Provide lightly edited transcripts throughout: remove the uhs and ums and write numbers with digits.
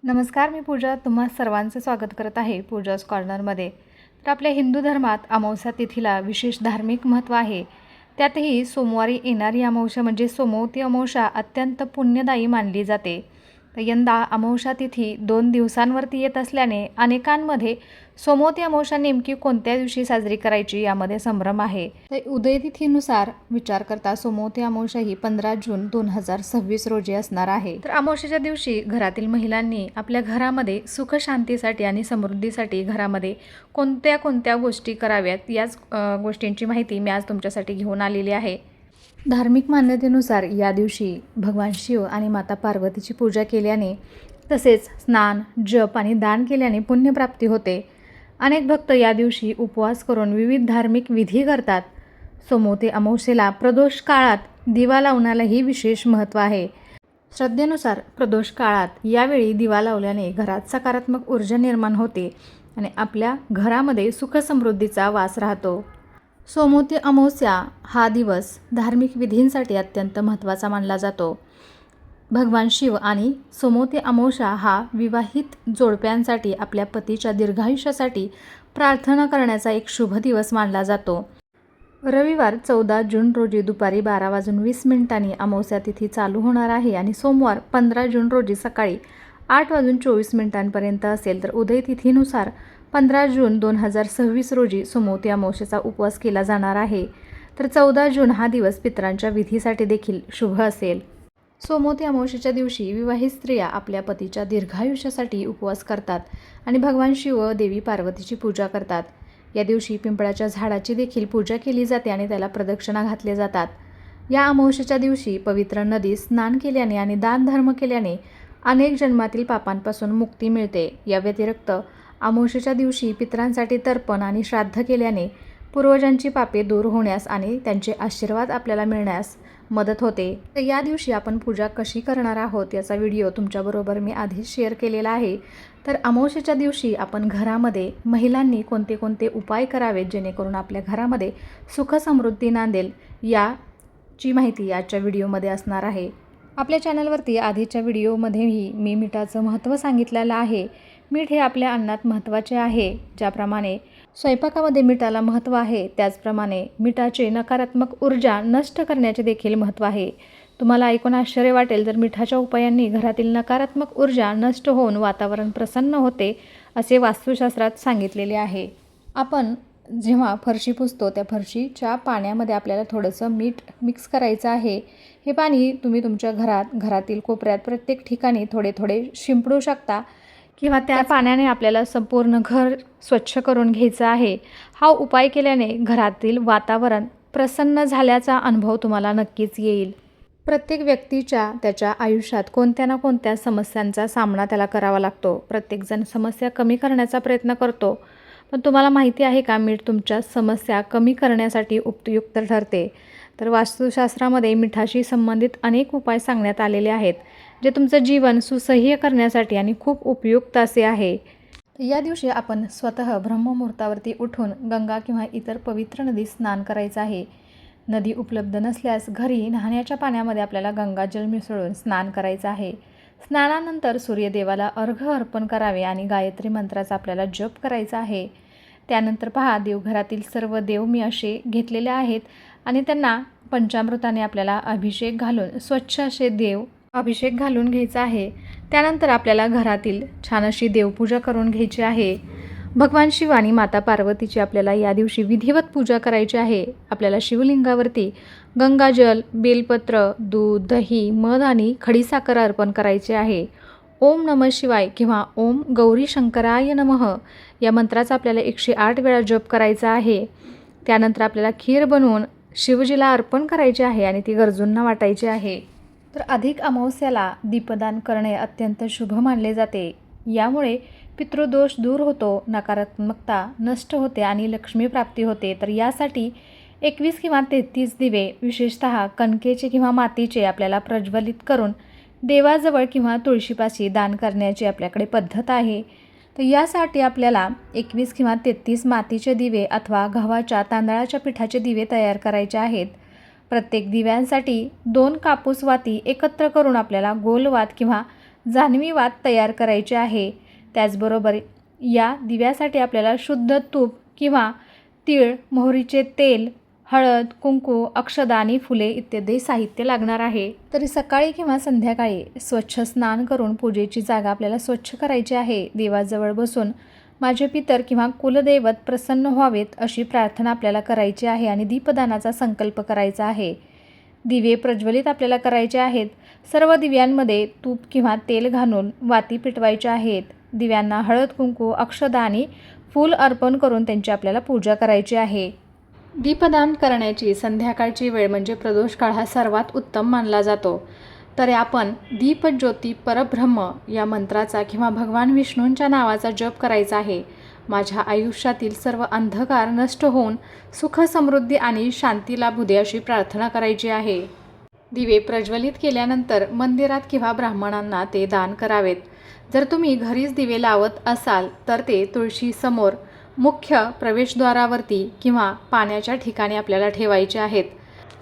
नमस्कार, मी पूजा तुम्हा सर्वांचं स्वागत करत आहे पूजाज कॉर्नरमध्ये. तर आपल्या हिंदू धर्मात अमावस्या तिथीला विशेष धार्मिक महत्त्व आहे. त्यातही सोमवारी येणारी अमावस्या म्हणजे सोमवती अमावस्या अत्यंत पुण्यदायी मानली जाते. तर यंदा अमावस्या तिथी 2 दिवसांवरती येत असल्याने अनेकांमध्ये सोमवती अमावस्या नेमकी कोणत्या दिवशी साजरी करायची यामध्ये संभ्रम आहे. तर उदयतिथीनुसार विचार करता सोमवती अमावस्या ही 15 जून 2026 रोजी असणार आहे. तर अमावस्येच्या दिवशी घरातील महिलांनी आपल्या घरामध्ये सुख शांतीसाठी आणि समृद्धीसाठी घरामध्ये कोणत्या कोणत्या गोष्टी कराव्यात याच गोष्टींची माहिती मी आज तुमच्यासाठी घेऊन आलेली आहे. धार्मिक मान्यतेनुसार या दिवशी भगवान शिव आणि माता पार्वतीची पूजा केल्याने तसेच स्नान, जप आणि दान केल्याने पुण्यप्राप्ती होते. अनेक भक्त या दिवशी उपवास करून विविध धार्मिक विधी करतात. सोमवती अमावस्येला प्रदोष काळात दिवा लावण्यालाही विशेष महत्त्व आहे. श्रद्धेनुसार प्रदोष काळात यावेळी दिवा लावल्याने घरात सकारात्मक ऊर्जा निर्माण होते आणि आपल्या घरामध्ये सुखसमृद्धीचा वास राहतो. सोमवती अमावस्या हा दिवस धार्मिक विधींसाठी अत्यंत महत्त्वाचा मानला जातो. भगवान शिव आणि सोमवती अमावस्या हा विवाहित जोडप्यांसाठी आपल्या पतीच्या दीर्घायुष्यासाठी प्रार्थना करण्याचा एक शुभ दिवस मानला जातो. रविवार 14 जून रोजी दुपारी 12:20 अमावस्या तिथी चालू होणार आहे आणि सोमवार 15 जून रोजी सकाळी 8:24 असेल. तर उदय तिथीनुसार 15 जून 2026 रोजी सोमवती अमावस्येचा उपवास केला जाणार आहे. तर 14 जून हा दिवस पितरांच्या विधीसाठी देखील शुभ असेल. सोमवती अमावस्येच्या दिवशी विवाहित स्त्रिया आपल्या पतीच्या दीर्घायुष्यासाठी उपवास करतात आणि भगवान शिव व देवी पार्वतीची पूजा करतात. या दिवशी पिंपळाच्या झाडाची देखील पूजा केली जाते आणि त्याला प्रदक्षिणा घातल्या जातात. या अमावस्येच्या दिवशी पवित्र नदीत स्नान केल्याने आणि दानधर्म केल्याने अनेक जन्मातील पापांपासून मुक्ती मिळते. या व्यतिरिक्त अमावस्येच्या दिवशी पितरांसाठी तर्पण आणि श्राद्ध केल्याने पूर्वजांची पापे दूर होण्यास आणि त्यांचे आशीर्वाद आपल्याला मिळण्यास मदत होते. तर या दिवशी आपण पूजा कशी करणार आहोत याचा व्हिडिओ तुमच्याबरोबर मी आधीच शेअर केलेला आहे. तर अमावस्येच्या दिवशी आपण घरामध्ये महिलांनी कोणते कोणते उपाय करावेत जेणेकरून आपल्या घरामध्ये सुख समृद्धी नांदेल याची माहिती आजच्या व्हिडिओमध्ये असणार आहे. आपल्या चॅनलवरती आधीच्या व्हिडिओमध्येही मी मिठाचं महत्त्व सांगितलेलं आहे. मीठ हे आपल्या अन्नात महत्त्वाचे आहे. ज्याप्रमाणे स्वयंपाकामध्ये मिठाला महत्त्व आहे त्याचप्रमाणे मिठाचे नकारात्मक ऊर्जा नष्ट करण्याचे देखील महत्त्व आहे. तुम्हाला ऐकून आश्चर्य वाटेल तर मिठाच्या उपायांनी घरातील नकारात्मक ऊर्जा नष्ट होऊन वातावरण प्रसन्न होते असे वास्तुशास्त्रात सांगितलेले आहे. आपण जेव्हा फरशी पुसतो त्या फरशीच्या पाण्यामध्ये आपल्याला थोडंसं मीठ मिक्स करायचं आहे. हे पाणी तुम्ही तुमच्या घरातील कोपऱ्यात प्रत्येक ठिकाणी थोडे थोडे शिंपडू शकता किंवा त्या पाण्याने आपल्याला संपूर्ण घर स्वच्छ करून घ्यायचं आहे. हा उपाय केल्याने घरातील वातावरण प्रसन्न झाल्याचा अनुभव तुम्हाला नक्कीच येईल. प्रत्येक व्यक्तीच्या त्याच्या आयुष्यात कोणत्या ना कोणत्या समस्यांचा सामना त्याला करावा लागतो. प्रत्येकजण समस्या कमी करण्याचा प्रयत्न करतो, पण तुम्हाला माहिती आहे का मीठ तुमच्या समस्या कमी करण्यासाठी उपयुक्त ठरते. तर वास्तुशास्त्रामध्ये मिठाशी संबंधित अनेक उपाय सांगण्यात आलेले आहेत जे तुमचं जीवन सुसह्य करण्यासाठी आणि खूप उपयुक्त असे आहे. या दिवशी आपण स्वतः ब्रह्ममुहूर्तावरती उठून गंगा किंवा इतर पवित्र नदीत स्नान करायचं आहे. नदी उपलब्ध नसल्यास घरी न्हाण्याच्या पाण्यामध्ये आपल्याला गंगाजल मिसळून स्नान करायचं आहे. स्नानानंतर सूर्यदेवाला अर्घ्य अर्पण करावे आणि गायत्री मंत्राचा आपल्याला जप करायचा आहे. त्यानंतर पहा, देवघरातील सर्व देव मी असे घेतलेले आहेत आणि त्यांना पंचामृताने आपल्याला अभिषेक घालून स्वच्छ असे अभिषेक घालून घ्यायचा आहे. त्यानंतर आपल्याला घरातील छान अशी देवपूजा करून घ्यायची आहे. भगवान शिव आणि माता पार्वतीची आपल्याला या दिवशी विधिवत पूजा करायची आहे. आपल्याला शिवलिंगावरती गंगाजल, बेलपत्र, दूध, दही, मध आणि खडीसाखर अर्पण करायचे आहे. ओम नमः शिवाय किंवा ओम गौरी शंकराय नमः या मंत्राचा आपल्याला 108 वेळा जप करायचा आहे. त्यानंतर आपल्याला खीर बनवून शिवजीला अर्पण करायची आहे आणि ती गरजूंना वाटायची आहे. तर अधिक अमावस्याला दीपदान करणे अत्यंत शुभ मानले जाते. यामुळे पितृदोष दूर होतो, नकारात्मकता नष्ट होते आणि लक्ष्मी प्राप्ती होते. तर यासाठी 21 किंवा 33 दिवे विशेषतः कणकेचे किंवा मातीचे आपल्याला प्रज्वलित करून देवाजवळ किंवा तुळशीपाशी दान करण्याची आपल्याकडे पद्धत आहे. तर यासाठी आपल्याला 21 किंवा 33 मातीचे दिवे अथवा गव्हाच्या तांदळाच्या पिठाचे दिवे तयार करायचे आहेत. प्रत्येक दिव्यांसाठी 2 कापूस वाती एकत्र करून आपल्याला गोल वात किंवा जान्हवी वात तयार करायची आहे. त्याचबरोबर या दिव्यासाठी आपल्याला शुद्ध तूप किंवा तीळ, मोहरीचे तेल, हळद, कुंकू, अक्षदा आणि फुले इत्यादी साहित्य लागणार आहे. तरी सकाळी किंवा संध्याकाळी स्वच्छ स्नान करून पूजेची जागा आपल्याला स्वच्छ करायची आहे. देवाजवळ बसून माझे पितर किंवा कुलदैवत प्रसन्न व्हावेत अशी प्रार्थना आपल्याला करायची आहे आणि दीपदानाचा संकल्प करायचा आहे. दिवे प्रज्वलित आपल्याला करायचे आहेत. सर्व दिव्यांमध्ये तूप किंवा तेल घालून वाती पेटवायच्या आहेत. दिव्यांना हळद, कुंकू, अक्षदा आणि फूल अर्पण करून त्यांची आपल्याला पूजा करायची आहे. दीपदान करण्याची संध्याकाळची वेळ म्हणजे प्रदोष काळ हा सर्वात उत्तम मानला जातो. तर आपण दीपज्योती परब्रह्म या मंत्राचा किंवा भगवान विष्णूंच्या नावाचा जप करायचा आहे. माझ्या आयुष्यातील सर्व अंधकार नष्ट होऊन सुख, समृद्धी आणि शांती लाभू दे अशी प्रार्थना करायची आहे. दिवे प्रज्वलित केल्यानंतर मंदिरात किंवा ब्राह्मणांना ते दान करावेत. जर तुम्ही घरीच दिवे लावत असाल तर ते तुळशीसमोर, मुख्य प्रवेशद्वारावरती किंवा पाण्याच्या ठिकाणी आपल्याला ठेवायचे आहेत.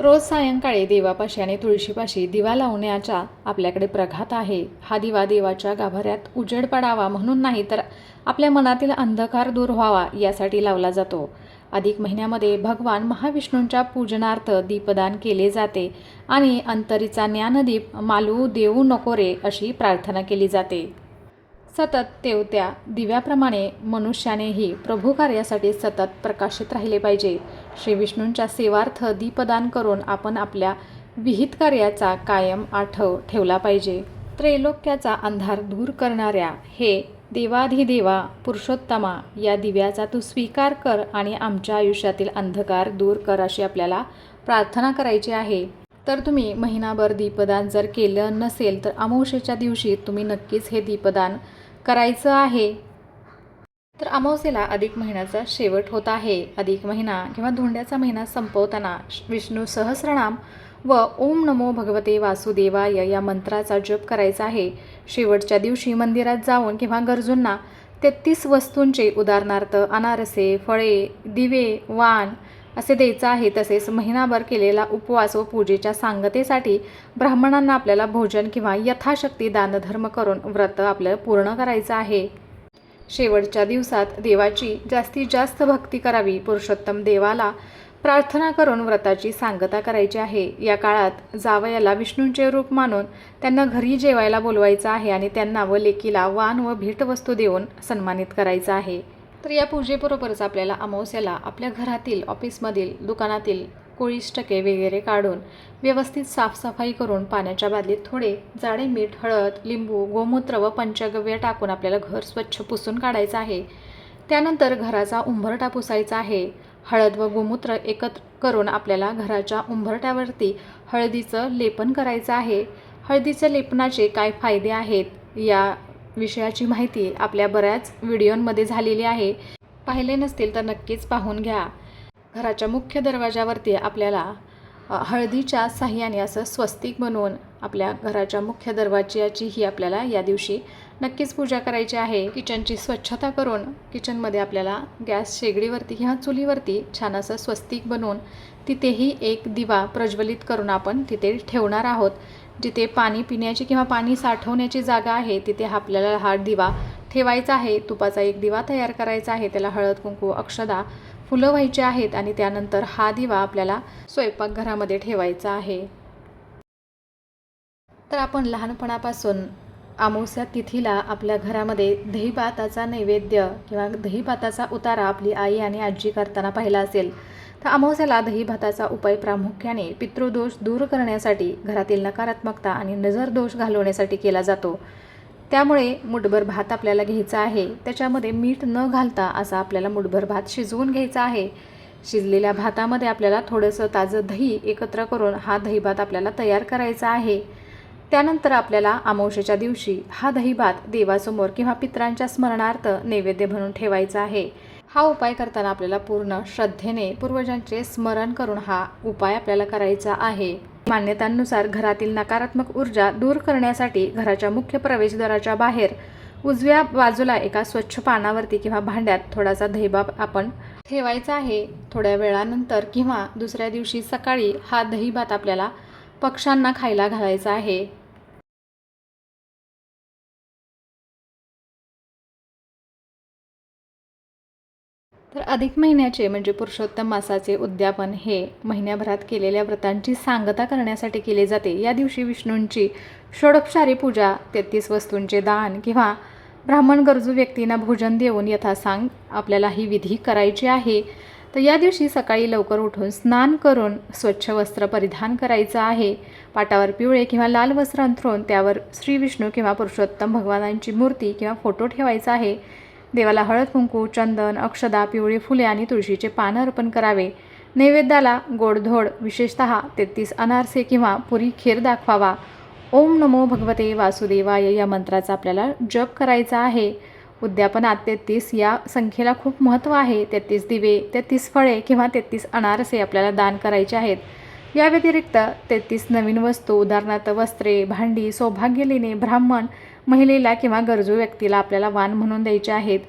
रोज सायंकाळी देवापाशी आणि तुळशीपाशी दिवा लावण्याचा आपल्याकडे प्रघात आहे. हा दिवा देवाच्या गाभाऱ्यात उजेड पडावा म्हणून नाही, तर आपल्या मनातील अंधकार दूर व्हावा यासाठी लावला जातो. अधिक महिन्यामध्ये भगवान महाविष्णूंच्या पूजनार्थ दीपदान केले जाते आणि अंतरीचा ज्ञानदीप मालवू देऊ नको रे अशी प्रार्थना केली जाते. सतत तेवत्या दिव्याप्रमाणे मनुष्यानेही प्रभू कार्यासाठी सतत प्रकाशित राहिले पाहिजे. श्री विष्णूंच्या सेवार्थ दीपदान करून आपण आपल्या विहित कार्याचा कायम आठव ठेवला पाहिजे. त्रैलोक्याचा अंधार दूर करणाऱ्या हे देवाधिदेवा पुरुषोत्तमा, या दिव्याचा तू स्वीकार कर आणि आमच्या आयुष्यातील अंधकार दूर कर अशी आपल्याला प्रार्थना करायची आहे. तर तुम्ही महिनाभर दीपदान जर केलं नसेल तर अमावस्येच्या दिवशी तुम्ही नक्कीच हे दीपदान करायचं आहे. तर अमावस्येला अधिक महिन्याचा शेवट होत आहे. अधिक महिना किंवा धोंड्याचा महिना संपवताना विष्णू सहस्रनाम व ओम नमो भगवते वासुदेवाय या मंत्राचा जप करायचा आहे. शेवटच्या दिवशी मंदिरात जाऊन किंवा गरजूंना 33 वस्तूंचे उदाहरणार्थ अनारसे, फळे, दिवे, वाण असे द्यायचं आहे. तसेच महिनाभर केलेला उपवास व पूजेच्या सांगतेसाठी ब्राह्मणांना आपल्याला भोजन किंवा यथाशक्ती दानधर्म करून व्रत आपल्याला पूर्ण करायचं आहे. शेवटच्या दिवसात देवाची जास्तीत जास्त भक्ती करावी. पुरुषोत्तम देवाला प्रार्थना करून व्रताची सांगता करायची आहे. या काळात जावयाला विष्णूंचे रूप मानून त्यांना घरी जेवायला बोलवायचं आहे आणि त्यांना व लेकीला वाण व भेटवस्तू देऊन सन्मानित करायचं आहे. तर या पूजेबरोबरच आपल्याला अमावस्याला आपल्या घरातील, ऑफिसमधील, दुकानातील कोळिष्टके वगैरे काढून व्यवस्थित साफसफाई करून पाण्याच्या बादलीत थोडे जाडे मीठ, हळद, लिंबू, गोमूत्र व पंचगव्य टाकून आपल्याला घर स्वच्छ पुसून काढायचं आहे. त्यानंतर घराचा उंबरठा पुसायचा आहे. हळद व गोमूत्र एकत्र करून आपल्याला घराच्या उंबरठ्यावरती हळदीचं लेपन करायचं आहे. हळदीच्या लेपनाचे काय फायदे आहेत या विषयाची माहिती आपल्या बऱ्याच व्हिडिओमध्ये झालेली आहे. पाहिले नसतील तर नक्कीच पाहून घ्या. घराच्या मुख्य दरवाजावरती आपल्याला हळदीच्या साह्याने असं स्वस्तिक बनवून आपल्या घराच्या मुख्य दरवाजाची ही आपल्याला या दिवशी नक्कीच पूजा करायची आहे. किचनची स्वच्छता करून किचनमध्ये आपल्याला गॅस शेगडीवरती किंवा चुलीवरती छान असं स्वस्तिक बनवून तिथेही एक दिवा प्रज्वलित करून आपण तिथे ठेवणार आहोत. जिथे पाणी पिण्याची किंवा पाणी साठवण्याची जागा आहे तिथे आपल्याला हा दिवा ठेवायचा आहे. तुपाचा एक दिवा तयार करायचा आहे. त्याला हळद, कुंकू, अक्षदा, फुलं व्हायची आहेत आणि त्यानंतर हा दिवा आपल्याला स्वयंपाकघरामध्ये ठेवायचा आहे. तर आपण लहानपणापासून अमावस्या तिथीला आपल्या घरामध्ये दहीभाताचा नैवेद्य किंवा दहीभाताचा उतारा आपली आई आणि आजी करताना पाहिला असेल. तर अमावस्याला दहीभाताचा उपाय प्रामुख्याने पितृदोष दूर करण्यासाठी, घरातील नकारात्मकता आणि नजर दोष घालवण्यासाठी केला जातो. त्यामुळे मुठभर भात आपल्याला घ्यायचा आहे. त्याच्यामध्ये मीठ न घालता असा आपल्याला मुठभर भात शिजवून घ्यायचा आहे. शिजलेल्या भातामध्ये आपल्याला थोडंसं ताजं दही एकत्र करून हा दहीभात आपल्याला तयार करायचा आहे. त्यानंतर आपल्याला अमावस्येच्या दिवशी हा दहीभात देवासमोर किंवा पितरांच्या स्मरणार्थ नैवेद्य म्हणून ठेवायचा आहे. हा उपाय करताना आपल्याला पूर्ण श्रद्धेने पूर्वजांचे स्मरण करून हा उपाय आपल्याला करायचा आहे. मान्यतांनुसार घरातील नकारात्मक ऊर्जा दूर करण्यासाठी घराच्या मुख्य प्रवेशद्वाराच्या बाहेर उजव्या बाजूला एका स्वच्छ पानावरती किंवा भांड्यात थोडासा दहीभात आपण ठेवायचा आहे. थोड्या वेळानंतर किंवा दुसऱ्या दिवशी सकाळी हा दहीभात आपल्याला पक्ष्यांना खायला घालायचा आहे. तर अधिक महिन्याचे म्हणजे पुरुषोत्तम मासाचे उद्यापन हे महिन्याभरात केलेल्या व्रतांची सांगता करण्यासाठी केले जाते. या दिवशी विष्णूंची षोडोपचारी पूजा, 33 वस्तूंचे दान किंवा ब्राह्मण गरजू व्यक्तींना भोजन देऊन यथासांग आपल्याला ही विधी करायची आहे. तर या दिवशी सकाळी लवकर उठून स्नान करून स्वच्छ वस्त्र परिधान करायचं आहे. पाटावर पिवळे किंवा लाल वस्त्र अंथरून त्यावर श्री विष्णू किंवा पुरुषोत्तम भगवानांची मूर्ती किंवा फोटो ठेवायचा आहे. देवाला हळद कुंकू, चंदन, अक्षदा, पिवळी फुले आणि तुळशीचे पानं अर्पण करावे. नैवेद्याला गोडधोड विशेषतः 33 अनारसे किंवा पुरी खीर दाखवावा. ओम नमो भगवते वासुदेवाय या मंत्राचा आपल्याला जप करायचा आहे. उद्यापनात 33 या संख्येला खूप महत्त्व आहे. 33 दिवे, 33 फळे किंवा 33 अनारसे आपल्याला दान करायचे आहेत. या व्यतिरिक्त 33 नवीन वस्तू, उदाहरणार्थ वस्त्रे, भांडी, सौभाग्य लेणे, ब्राह्मण महिलेला किंवा गरजू व्यक्तीला आपल्याला वाण म्हणून द्यायचे आहेत.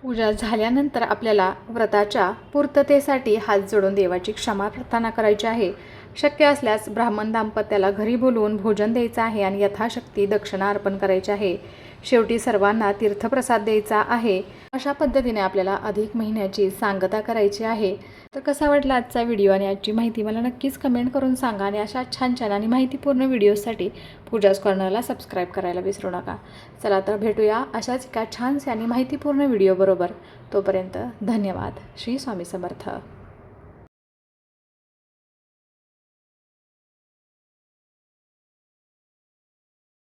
पूजा झाल्यानंतर आपल्याला व्रताच्या पूर्ततेसाठी हात जोडून देवाची क्षमा प्रार्थना करायची आहे. शक्य असल्यास ब्राह्मण दाम्पत्याला घरी बोलवून भोजन द्यायचं आहे आणि यथाशक्ती दक्षिणा अर्पण करायची आहे. शेवटी सर्वांना तीर्थप्रसाद द्यायचा आहे. अशा पद्धतीने आपल्याला अधिक महिन्याची सांगता करायची आहे. तर कसा वाटला आजचा व्हिडिओ आणि आजची माहिती मला नक्कीच कमेंट करून सांगा आणि अशा छान छान आणि माहितीपूर्ण व्हिडिओसाठी पूजाज कॉर्नरला सबस्क्राईब करायला विसरू नका. चला तर भेटूया अशाच एका छानशा आणि माहितीपूर्ण व्हिडिओ बरोबर. तोपर्यंत धन्यवाद. श्री स्वामी समर्थ.